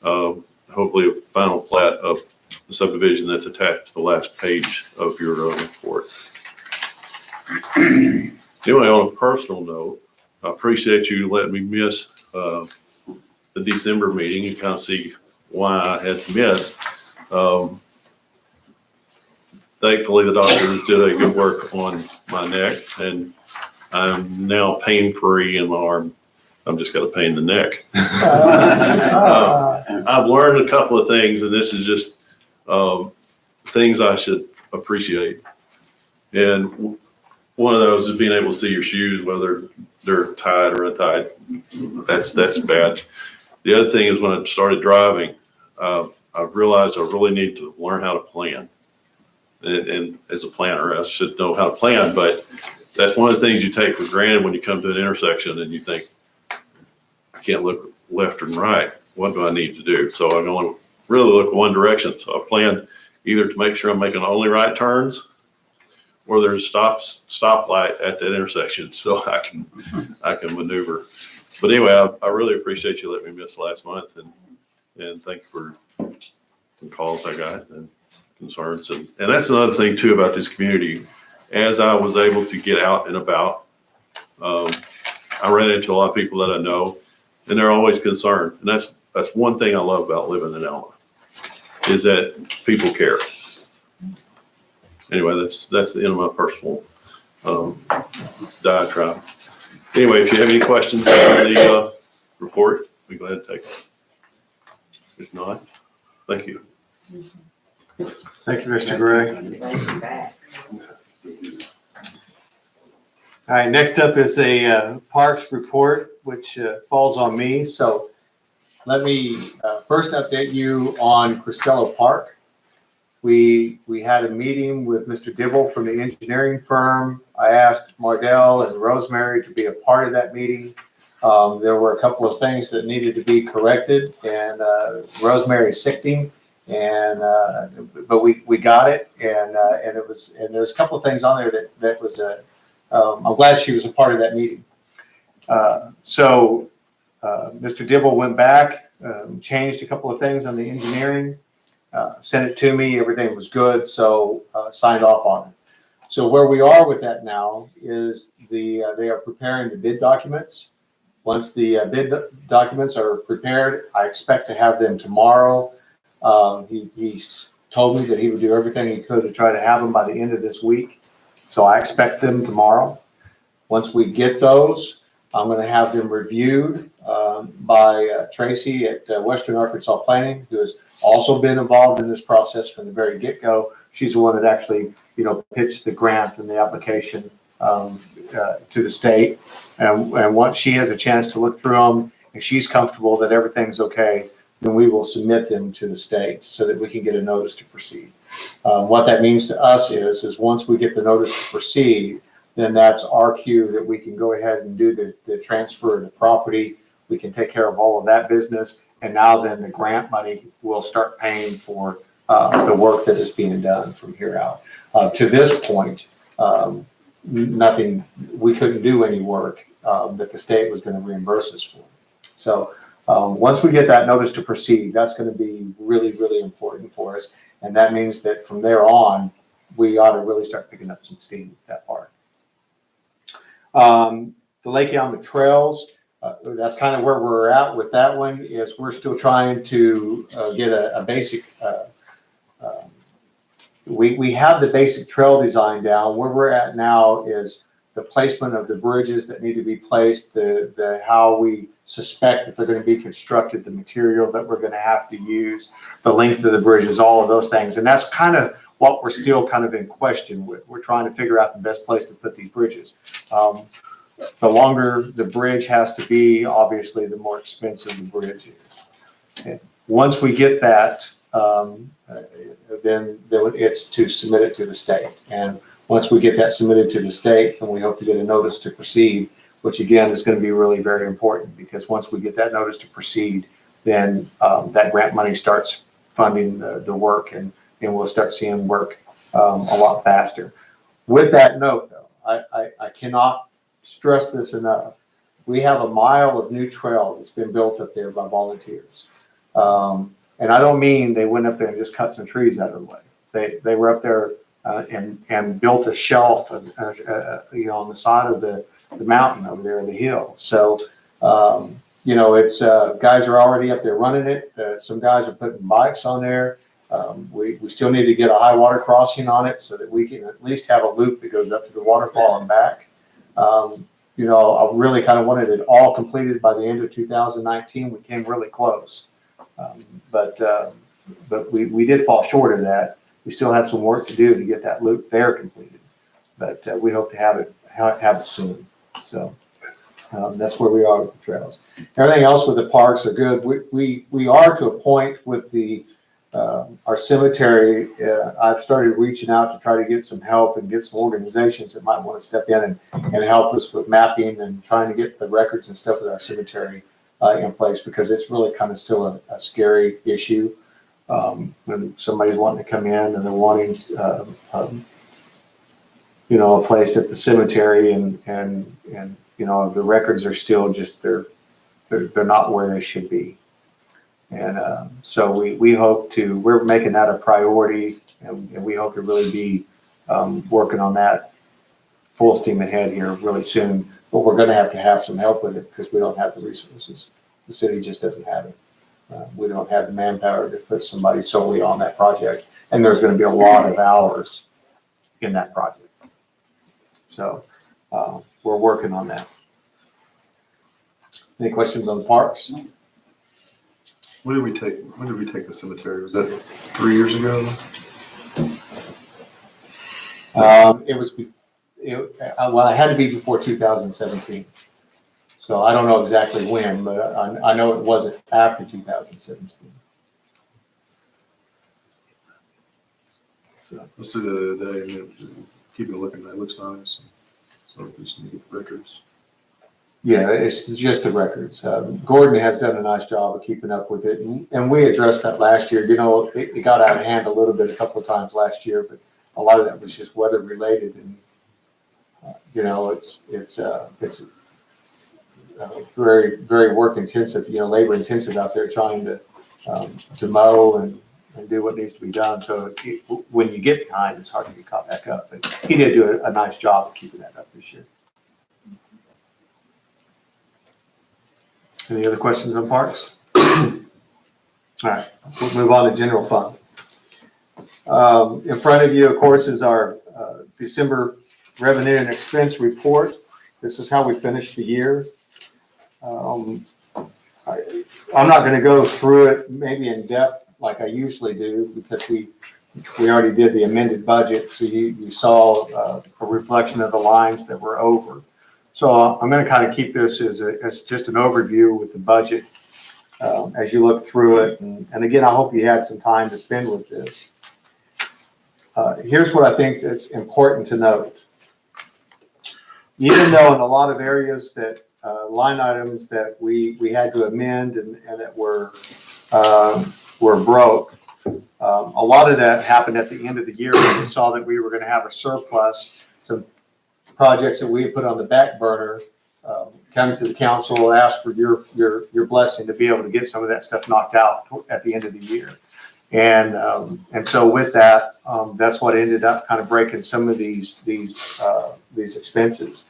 hopefully a final plat of the subdivision that's attached to the last page of your report. Anyway, on a personal note, I appreciate you letting me miss the December meeting. You kind of see why I had to miss. Thankfully, the doctors did a good work on my neck, and I'm now pain-free in my arm. I'm just got a pain in the neck. I've learned a couple of things, and this is just things I should appreciate. And one of those is being able to see your shoes, whether they're tied or untied. That's bad. The other thing is when I started driving, I've realized I really need to learn how to plan. And as a planner, I should know how to plan, but that's one of the things you take for granted when you come to an intersection and you think, I can't look left and right. What do I need to do? So I can only really look one direction. So I planned either to make sure I'm making only right turns, or there's a stoplight at that intersection so I can maneuver. But anyway, I really appreciate you letting me miss last month, and thank you for the calls I got and concerns. And that's another thing too about this community. As I was able to get out and about, I ran into a lot of people that I know, and they're always concerned. And that's one thing I love about living in Alma, is that people care. Anyway, that's the end of my personal diatribe. Anyway, if you have any questions on the report, we go ahead and take them. If not, thank you. Thank you, Mr. Gray. All right, next up is the Parks report, which falls on me. So let me first update you on Cristello Park. We had a meeting with Mr. Dibble from the engineering firm. I asked Mardell and Rosemary to be a part of that meeting. There were a couple of things that needed to be corrected, and Rosemary's sicking, and but we got it, and there's a couple of things on there that was I'm glad she was a part of that meeting. So Mr. Dibble went back, changed a couple of things on the engineering. Sent it to me, everything was good, so signed off on it. So where we are with that now is they are preparing the bid documents. Once the bid documents are prepared, I expect to have them tomorrow. He told me that he would do everything he could to try to have them by the end of this week. So I expect them tomorrow. Once we get those, I'm going to have them reviewed by Tracy at Western Arkansas Planning, who has also been involved in this process from the very get-go. She's the one that actually, pitched the grant and the application to the state. And once she has a chance to look through them, if she's comfortable that everything's okay, then we will submit them to the state so that we can get a notice to proceed. What that means to us is once we get the notice to proceed, then that's our cue that we can go ahead and do the transfer of the property. We can take care of all of that business. And now then the grant money will start paying for the work that is being done from here out. To this point, nothing, we couldn't do any work that the state was going to reimburse us for. So once we get that notice to proceed, that's going to be really, really important for us. And that means that from there on, we ought to really start picking up some steam with that part. The Lake Alma Trails, that's kind of where we're at with that one. Is we're still trying to get a basic, we have the basic trail design down. Where we're at now is the placement of the bridges that need to be placed, the how we suspect that they're going to be constructed, the material that we're going to have to use, the length of the bridges, all of those things. And that's kind of what we're still kind of in question with. We're trying to figure out the best place to put these bridges. The longer the bridge has to be, obviously, the more expensive the bridge is. And once we get that, then it's to submit it to the state. And once we get that submitted to the state, then we hope to get a notice to proceed, which again is going to be really very important, because once we get that notice to proceed, then that grant money starts funding the work, and we'll start seeing work a lot faster. With that note, though, I cannot stress this enough. We have a mile of new trail that's been built up there by volunteers. And I don't mean they went up there and just cut some trees out of the way. They were up there and built a shelf, on the side of the mountain over there, the hill. So, it's guys are already up there running it. Some guys are putting bikes on there. We still need to get a high water crossing on it so that we can at least have a loop that goes up to the waterfall and back. I really kind of wanted it all completed by the end of 2019. We came really close. But we did fall short of that. We still have some work to do to get that loop there completed, but we hope to have it soon. So that's where we are with the trails. Everything else with the parks are good. We are to a point with our cemetery. I've started reaching out to try to get some help and get some organizations that might want to step in and help us with mapping and trying to get the records and stuff with our cemetery in place, because it's really kind of still a scary issue. When somebody's wanting to come in and they're wanting, a place at the cemetery, and the records are still just they're not where they should be. And so we hope we're making that a priority, and we hope to really be working on that full steam ahead here really soon. But we're going to have some help with it, because we don't have the resources. The city just doesn't have it. We don't have the manpower to put somebody solely on that project. And there's going to be a lot of hours in that project. So we're working on that. Any questions on the parks? When did we take the cemetery? Was that 3 years ago? It had to be before 2017. So I don't know exactly when, but I know it wasn't after 2017. So Let's do the other day and keep it looking. That looks nice. So we just need to get the records. yeah, it's just the records. Gordon has done a nice job of keeping up with it, and we addressed that last year. It got out of hand a little bit a couple of times last year, but a lot of that was just weather related, and it's very, very work intensive, labor intensive out there trying to mow and do what needs to be done. So when you get behind, it's hard to get caught back up. But he did do a nice job of keeping that up this year. Any other questions on parks? All right, we'll move on to general fund. In front of you, of course, is our December revenue and expense report. This is how we finished the year. I'm not going to go through it maybe in depth like I usually do, because we already did the amended budget, so you saw a reflection of the lines that were over. So I'm going to kind of keep this as just an overview with the budget as you look through it. And again, I hope you had some time to spend with this. Here's what I think is important to note. Even though in a lot of areas that line items that we had to amend and that were broke, a lot of that happened at the end of the year when we saw that we were going to have a surplus. Some projects that we had put on the back burner, coming to the council, asked for your blessing to be able to get some of that stuff knocked out at the end of the year. And so with that, that's what ended up kind of breaking some of these expenses.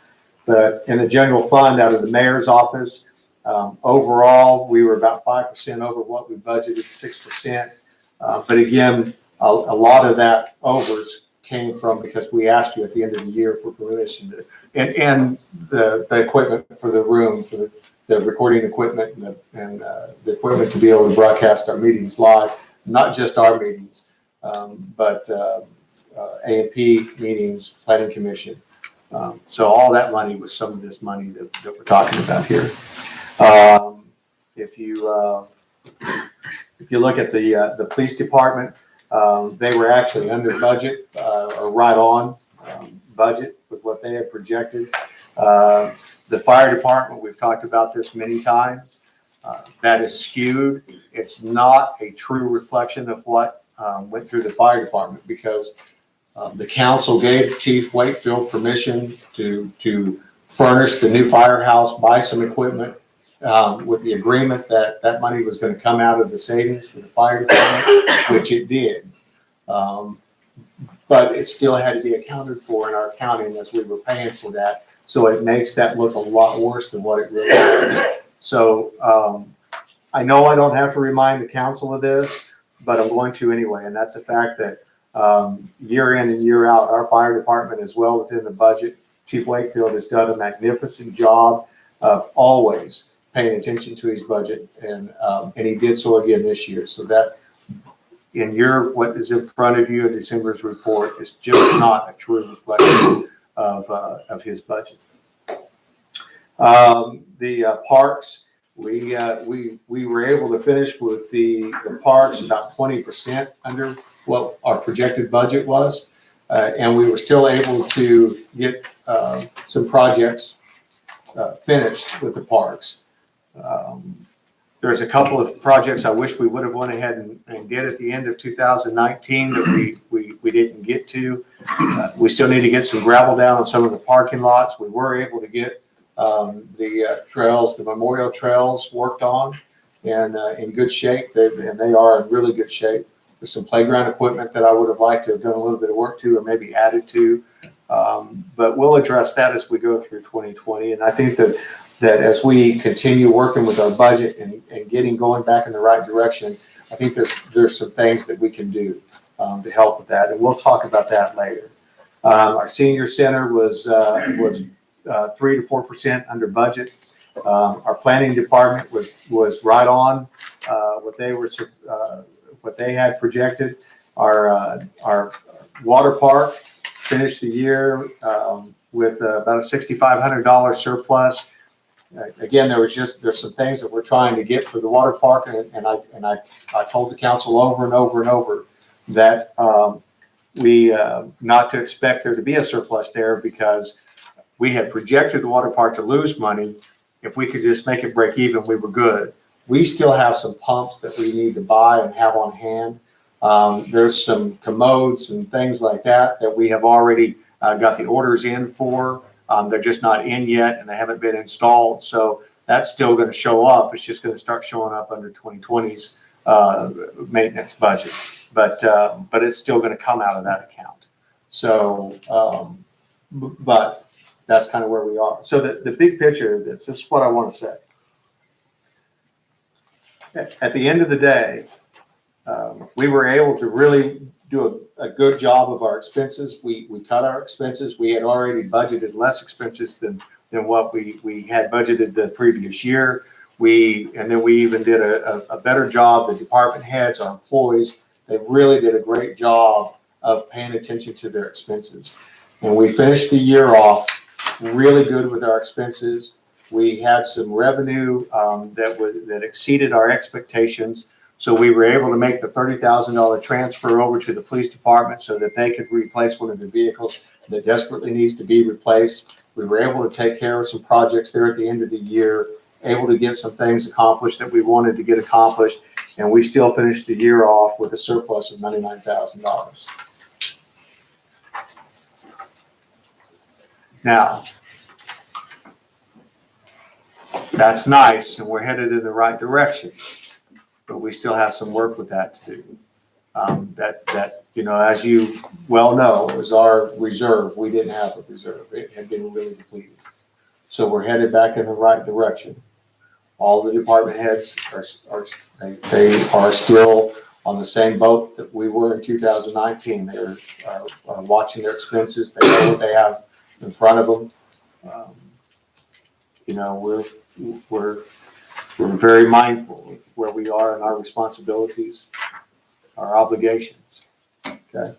But in the general fund out of the mayor's office, overall, we were about 5% over what we budgeted, 6%. But again, a lot of that overs came from because we asked you at the end of the year for permission to, and the equipment for the room, for the recording equipment and the equipment to be able to broadcast our meetings live, not just our meetings, but A&P meetings, planning commission. So all that money was some of this money that we're talking about here. If you look at the police department, they were actually under budget or right on budget with what they had projected. The fire department, we've talked about this many times. That is skewed. It's not a true reflection of what went through the fire department because the council gave Chief Wakefield permission to furnish the new firehouse, buy some equipment with the agreement that that money was going to come out of the savings for the fire department, which it did. But it still had to be accounted for in our accounting as we were paying for that. So it makes that look a lot worse than what it really is. So I know I don't have to remind the council of this, but I'm going to anyway. And that's the fact that year in and year out, our fire department is well within the budget. Chief Wakefield has done a magnificent job of always paying attention to his budget. And he did so again this year. So that in what is in front of you in December's report is just not a true reflection of his budget. The parks, we were able to finish with the parks about 20% under what our projected budget was, and we were still able to get some projects finished with the parks. There's a couple of projects I wish we would have went ahead and did at the end of 2019 that we didn't get to. We still need to get some gravel down on some of the parking lots. We were able to get the trails, the memorial trails worked on and in good shape, and they are in really good shape. There's some playground equipment that I would have liked to have done a little bit of work to or maybe added to, but we'll address that as we go through 2020. And I think that as we continue working with our budget and going back in the right direction, I think there's some things that we can do to help with that, and we'll talk about that later. Our senior center was 3 to 4% under budget. Our planning department was right on what they had projected. Our water park finished the year with about a $6,500 surplus. Again, there's some things that we're trying to get for the water park, and I told the council over and over and over that we not to expect there to be a surplus there because we had projected the water park to lose money. If we could just make it break even, we were good. We still have some pumps that we need to buy and have on hand. There's some commodes and things like that we have already got the orders in for. They're just not in yet and they haven't been installed. So that's still going to show up. It's just going to start showing up under 2020's maintenance budget. But it's still going to come out of that account. So, but that's kind of where we are. So the big picture of this is what I want to say. At the end of the day, we were able to really do a good job of our expenses. We cut our expenses. We had already budgeted less expenses than what we had budgeted the previous year. And then we even did a better job. The department heads, our employees, they really did a great job of paying attention to their expenses. And we finished the year off really good with our expenses. We had some revenue that exceeded our expectations. So we were able to make the $30,000 transfer over to the police department so that they could replace one of the vehicles that desperately needs to be replaced. We were able to take care of some projects there at the end of the year, able to get some things accomplished that we wanted to get accomplished, and we still finished the year off with a surplus of $99,000. Now, that's nice, and we're headed in the right direction, but we still have some work with that to do. As you well know, was our reserve. We didn't have a reserve. It had been really depleted. So we're headed back in the right direction. All the department heads are still on the same boat that we were in 2019. They are watching their expenses. They know what they have in front of them. We're very mindful of where we are and our responsibilities, our obligations. Okay.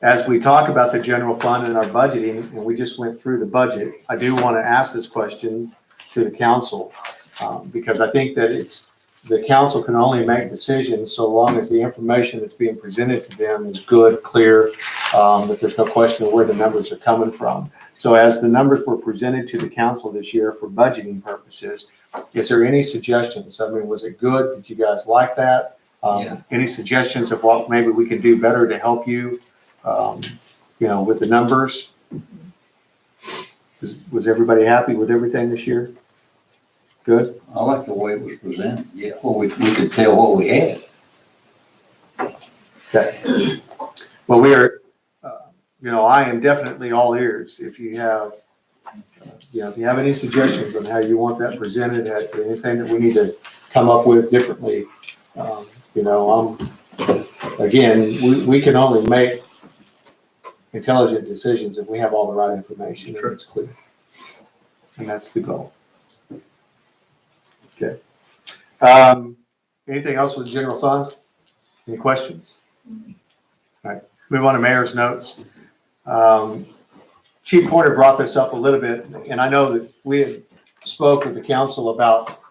As we talk about the general fund and our budgeting, and we just went through the budget, I do want to ask this question to the council because I think that the council can only make decisions so long as the information that's being presented to them is good, clear, that there's no question of where the numbers are coming from. So as the numbers were presented to the council this year for budgeting purposes, is there any suggestions? I mean, was it good? Did you guys like that? Any suggestions of what maybe we can do better to help you, with the numbers? Was everybody happy with everything this year? Good? I like the way it was presented. Yeah, well, we could tell what we had. Okay. Well, we are, I am definitely all ears. If you have, if you have any suggestions on how you want that presented, anything that we need to come up with differently, we can only make intelligent decisions if we have all the right information and it's clear. And that's the goal. Okay. Anything else with the general fund? Any questions? All right. Move on to mayor's notes. Chief Porter brought this up a little bit, and I know that we had spoke with the council about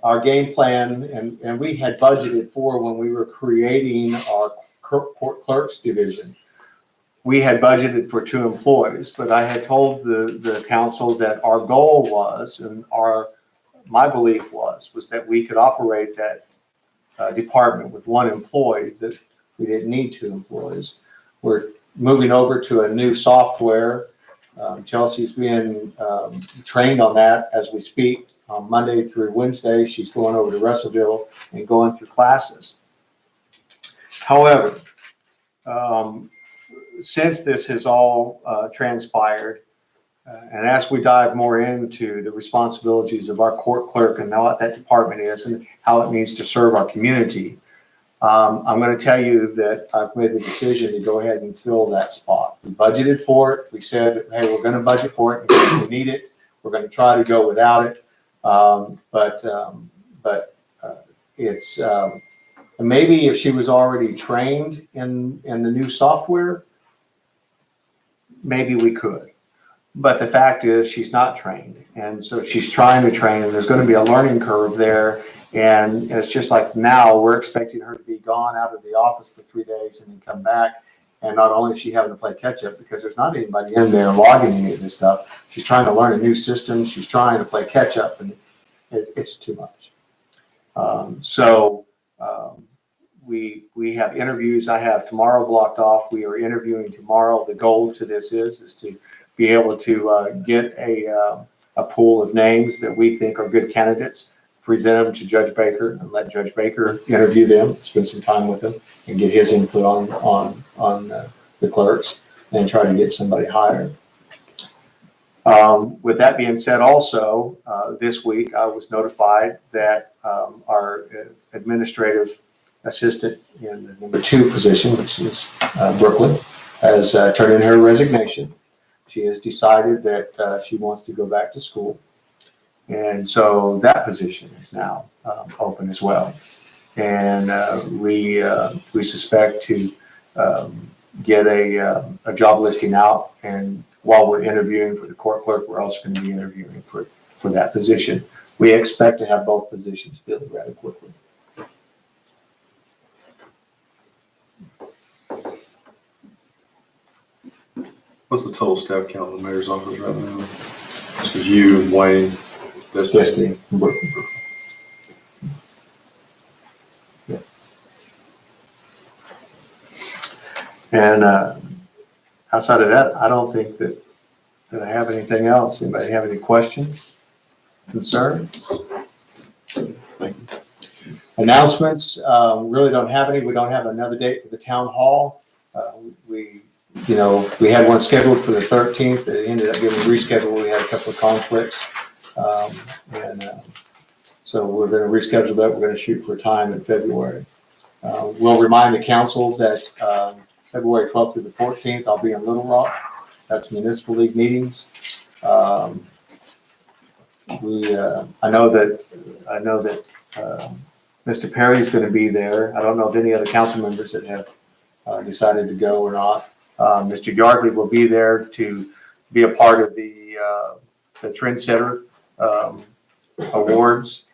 our game plan, and we had budgeted for when we were creating our court clerks division. We had budgeted for 2 employees, but I had told the council that our goal was, and my belief was that we could operate that department with 1 employee, that we didn't need 2 employees. We're moving over to a new software. Chelsea's being trained on that as we speak. On Monday through Wednesday, she's going over to Russellville and going through classes. However, since this has all transpired, and as we dive more into the responsibilities of our court clerk and what that department is and how it needs to serve our community, I'm going to tell you that I've made the decision to go ahead and fill that spot. We budgeted for it. We said, hey, we're going to budget for it because we need it. We're going to try to go without it. But it's maybe if she was already trained in the new software, maybe we could. But the fact is she's not trained. And so she's trying to train, and there's going to be a learning curve there. And it's just like now we're expecting her to be gone out of the office for 3 days and then come back. And not only is she having to play catch up because there's not anybody in there logging any of this stuff, she's trying to learn a new system. She's trying to play catch up, and it's too much. We have interviews. I have tomorrow blocked off. We are interviewing tomorrow. The goal to this is to be able to get a pool of names that we think are good candidates, present them to Judge Baker, and let Judge Baker interview them, spend some time with them, and get his input on the clerks, and try to get somebody hired. With that being said, also this week I was notified that our administrative assistant in the number 2 position, which is Brooklyn, has turned in her resignation. She has decided that she wants to go back to school. And so that position is now open as well. And we suspect to get a job listing out. And while we're interviewing for the court clerk, we're also going to be interviewing for for that position. We expect to have both positions filled rather quickly. What's the total staff count in the mayor's office right now? This is you and Wayne. Destiny. Yeah. And outside of that, I don't think that I have anything else. Anybody have any questions, concerns? Announcements, really don't have any. We don't have another date for the town hall. We had one scheduled for the 13th. It ended up getting rescheduled. We had a couple of conflicts. So we're going to reschedule that. We're going to shoot for a time in February. We'll remind the council that February 12th through the 14th, I'll be in Little Rock. That's municipal league meetings. I know that Mr. Perry's going to be there. I don't know if any other council members that have decided to go or not. Mr. Yardley will be there to be a part of the Trendsetter awards.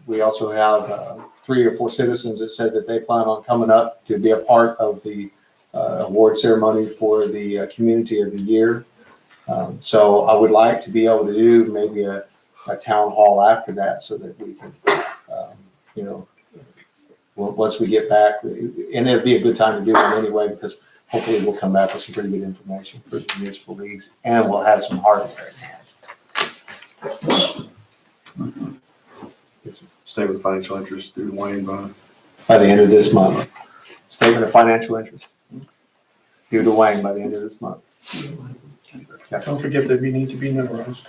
We also have 3 or 4 citizens that said that they plan on coming up to be a part of the award ceremony for the community of the year. So I would like to be able to do maybe a town hall after that so that we can, once we get back, and it'd be a good time to do it anyway, because hopefully we'll come back with some pretty good information for the municipal leagues, and we'll have some hardware in hand. Statement of financial interest due to Wayne by the end of this month. Statement of financial interest due to Wayne by the end of this month. Yeah. Don't forget that we need to be notarized.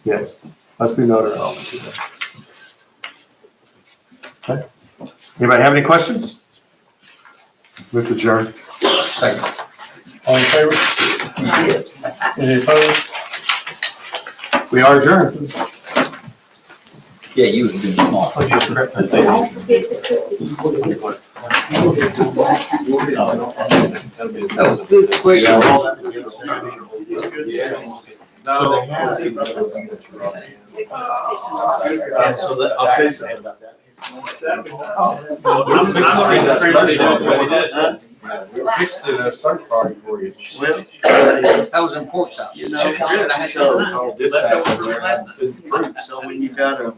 Yes, let's be notarized. Okay. Anybody have any questions? Move to adjourn. Second. All in favor? Any opposed? We are adjourned. Yeah, you was doing small. That was a good question. I'll tell you something about that. We fixed a search party for you. Well, that was in pork chop. So when you got a